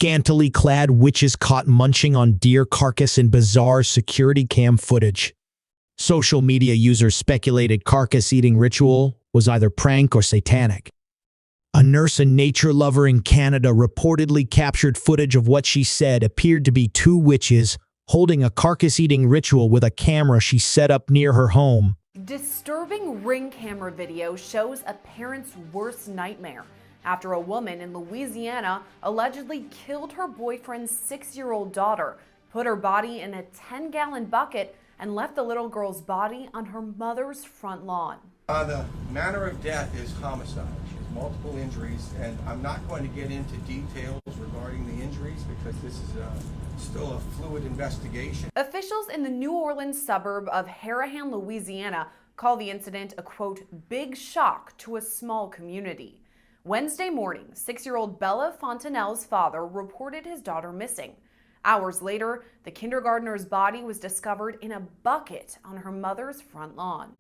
Scantily clad witches caught munching on deer carcass in bizarre security cam footage. Social media users speculated carcass-eating ritual was either prank or satanic. A nurse and nature lover in Canada reportedly captured footage of what she said appeared to be two witches holding a carcass-eating ritual with a camera she set up near her home. Disturbing Ring camera video shows a parent's worst nightmare after a woman in Louisiana allegedly killed her boyfriend's 6-year-old daughter, put her body in a 10-gallon bucket, and left the little girl's body on her mother's front lawn. The manner of death is homicide. She has multiple injuries, and I'm not going to get into details regarding the injuries because this is still a fluid investigation. Officials in the New Orleans suburb of Harahan, Louisiana, call the incident a, quote, big shock to a small community. Wednesday morning, 6-year-old Bella Fontanelle's father reported his daughter missing. Hours later, the kindergartner's body was discovered in a bucket on her mother's front lawn.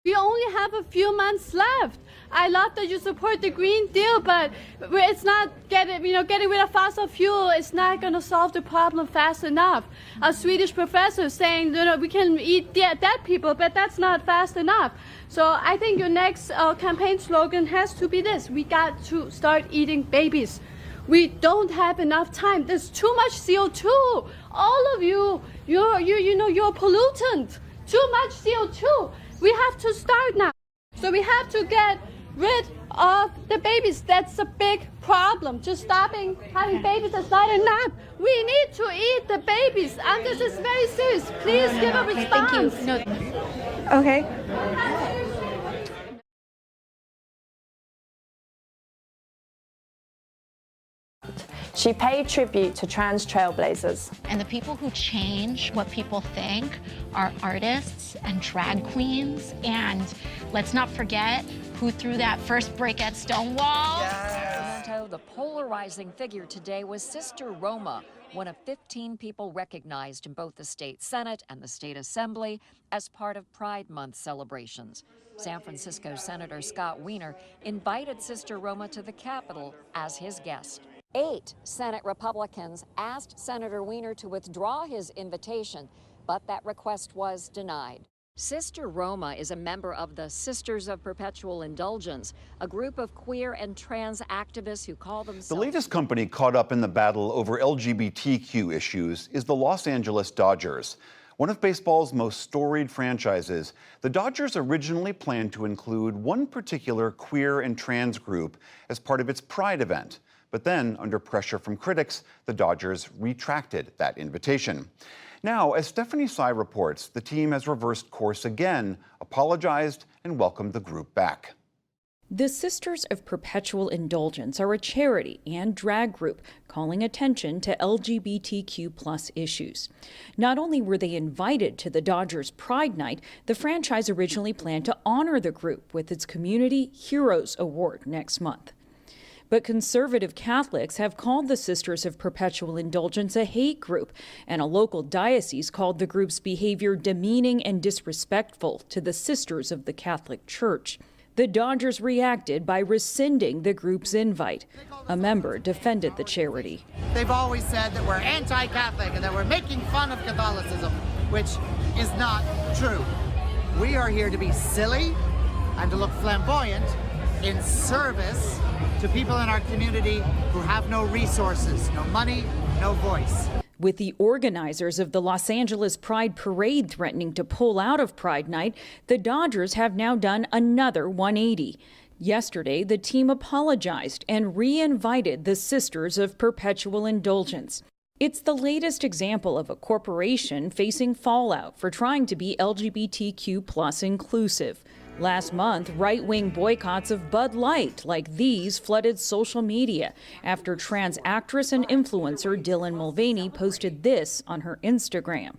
We only have a few months left. I love that you support the Green Deal, but it's not getting rid of fossil fuel. It's not going to solve the problem fast enough. A Swedish professor saying, we can eat dead people, but that's not fast enough. So I think your next campaign slogan has to be this: we got to start eating babies. We don't have enough time. There's too much CO2. All of you're a pollutant. Too much CO2. We have to start now. So we have to get rid of the babies. That's a big problem. Just stopping having babies is not enough. We need to eat the babies. And this is very serious. Please give a response. Thank you. No. Okay. She paid tribute to trans trailblazers. And the people who change what people think are artists and drag queens. And let's not forget who threw that first brick at Stonewall. Yes. The polarizing figure today was Sister Roma, one of 15 people recognized in both the state Senate and the state Assembly as part of Pride Month celebrations. San Francisco Senator Scott Wiener invited Sister Roma to the Capitol as his guest. 8 Senate Republicans asked Senator Wiener to withdraw his invitation, but that request was denied. Sister Roma is a member of the Sisters of Perpetual Indulgence, a group of queer and trans activists who call themselves... The latest company caught up in the battle over LGBTQ issues is the Los Angeles Dodgers. One of baseball's most storied franchises, the Dodgers originally planned to include one particular queer and trans group as part of its Pride event. But then, under pressure from critics, the Dodgers retracted that invitation. Now, as Stephanie Sy reports, the team has reversed course again, apologized, and welcomed the group back. The Sisters of Perpetual Indulgence are a charity and drag group calling attention to LGBTQ+ issues. Not only were they invited to the Dodgers Pride Night, the franchise originally planned to honor the group with its Community Heroes Award next month. But conservative Catholics have called the Sisters of Perpetual Indulgence a hate group, and a local diocese called the group's behavior demeaning and disrespectful to the Sisters of the Catholic Church. The Dodgers reacted by rescinding the group's invite. A member defended the charity. They've always said that we're anti-Catholic and that we're making fun of Catholicism, which is not true. We are here to be silly and to look flamboyant in service to people in our community who have no resources, no money, no voice. With the organizers of the Los Angeles Pride Parade threatening to pull out of Pride Night, the Dodgers have now done another 180. Yesterday, the team apologized and re-invited the Sisters of Perpetual Indulgence. It's the latest example of a corporation facing fallout for trying to be LGBTQ+ inclusive. Last month, right-wing boycotts of Bud Light like these flooded social media after trans actress and influencer Dylan Mulvaney posted this on her Instagram.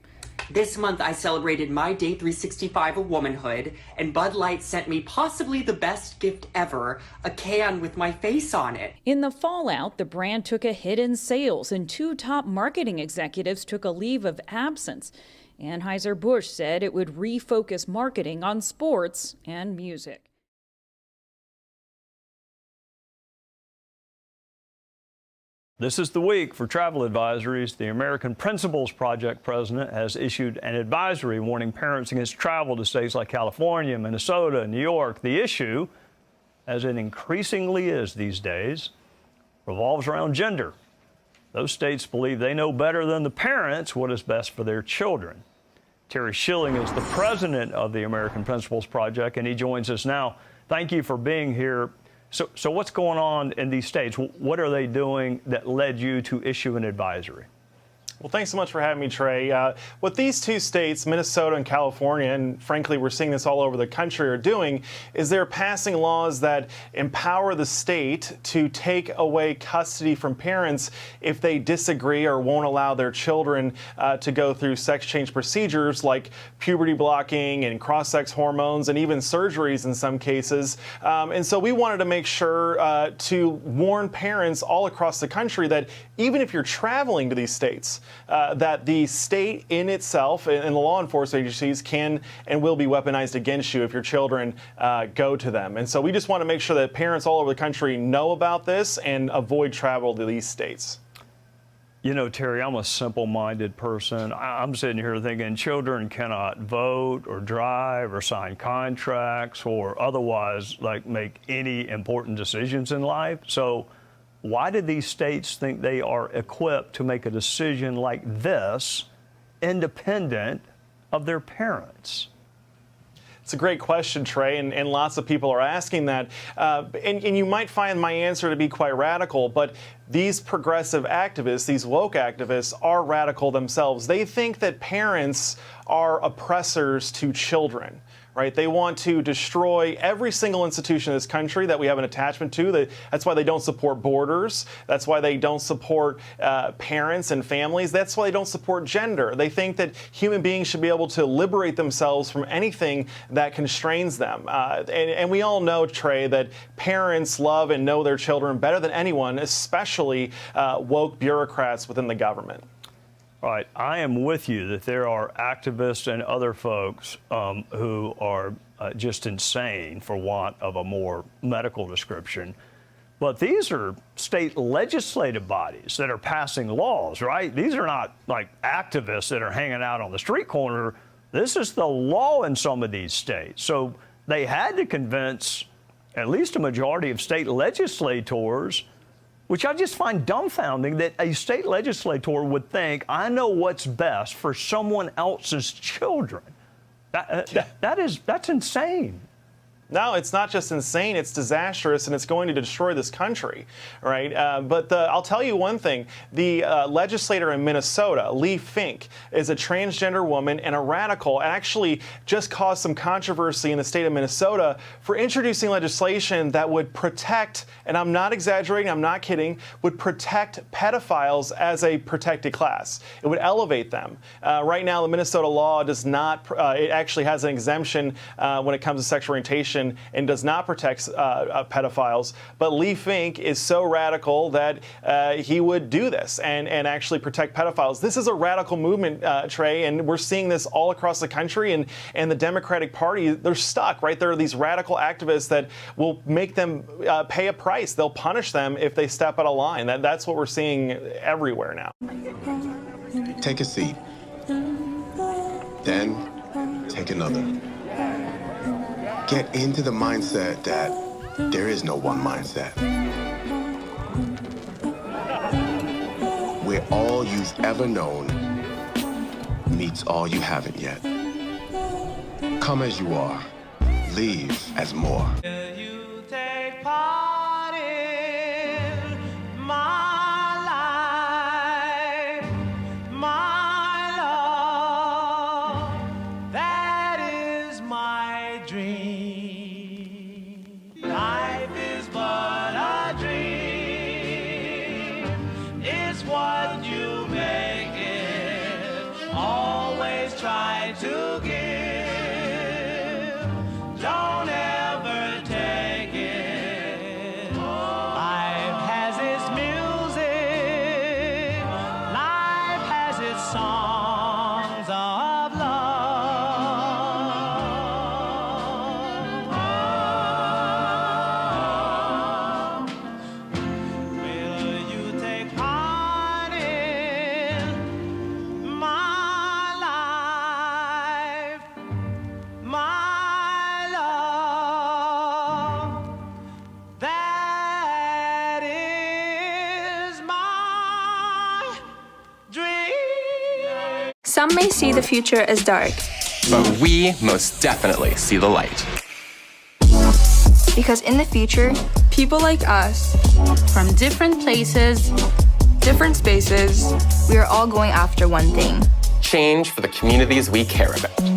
This month I celebrated my day 365 of womanhood, and Bud Light sent me possibly the best gift ever, a can with my face on it. In the fallout, the brand took a hit in sales and 2 top marketing executives took a leave of absence. Anheuser-Busch said it would refocus marketing on sports and music. This is the week for travel advisories. The American Principles Project president has issued an advisory warning parents against travel to states like California, Minnesota, New York. The issue, as it increasingly is these days, revolves around gender. Those states believe they know better than the parents what is best for their children. Terry Schilling is the president of the American Principles Project, and he joins us now. Thank you for being here. So what's going on in these states? What are they doing that led you to issue an advisory? Well, thanks so much for having me, Trey. What these 2 states, Minnesota and California, and frankly, we're seeing this all over the country, are doing is they're passing laws that empower the state to take away custody from parents if they disagree or won't allow their children to go through sex change procedures like puberty blocking and cross-sex hormones and even surgeries in some cases. And so we wanted to make sure to warn parents all across the country that even if you're traveling to these states, that the state in itself and the law enforcement agencies can and will be weaponized against you if your children go to them. And so we just want to make sure that parents all over the country know about this and avoid travel to these states. You know, Terry, I'm a simple-minded person. I'm sitting here thinking children cannot vote or drive or sign contracts or otherwise make any important decisions in life. So why do these states think they are equipped to make a decision like this independent of their parents? It's a great question, Trey, and lots of people are asking that. And you might find my answer to be quite radical, but these progressive activists, these woke activists, are radical themselves. They think that parents are oppressors to children. Right? They want to destroy every single institution in this country that we have an attachment to. That's why they don't support borders. That's why they don't support parents and families. That's why they don't support gender. They think that human beings should be able to liberate themselves from anything that constrains them. And we all know, Trey, that parents love and know their children better than anyone, especially woke bureaucrats within the government. All right, I am with you that there are activists and other folks who are just insane, for want of a more medical description. But these are state legislative bodies that are passing laws, right? These are not like activists that are hanging out on the street corner. This is the law in some of these states. So they had to convince at least a majority of state legislators, which I just find dumbfounding that a state legislator would think, I know what's best for someone else's children. That's insane. No, it's not just insane, it's disastrous, and it's going to destroy this country, right? But I'll tell you one thing. The legislator in Minnesota, Lee Fink, is a transgender woman and a radical, and actually just caused some controversy in the state of Minnesota for introducing legislation that would protect, and I'm not exaggerating, I'm not kidding, would protect pedophiles as a protected class. It would elevate them. Right now, the Minnesota law does not, it actually has an exemption when it comes to sexual orientation and does not protect pedophiles. But Lee Fink is so radical that he would do this and actually protect pedophiles. This is a radical movement, Trey, and we're seeing this all across the country. And the Democratic Party, they're stuck, right? There are these radical activists that will make them pay a price. They'll punish them if they step out of line. That's what we're seeing everywhere now. Take a seat. Then take another. Get into the mindset that there is no one mindset. Where all you've ever known meets all you haven't yet. Come as you are, leave as more. You take part in my life, my love, that is my dream. what you make it. Always try to give. Don't ever take it. Life has its music. Life has its songs of love. Will you take part in my life, my love? That is my dream. Some may see the future as dark, But we most definitely see the light. because in the future, people like us, from different places, different spaces, we are all going after one thing. Change for the communities we care about.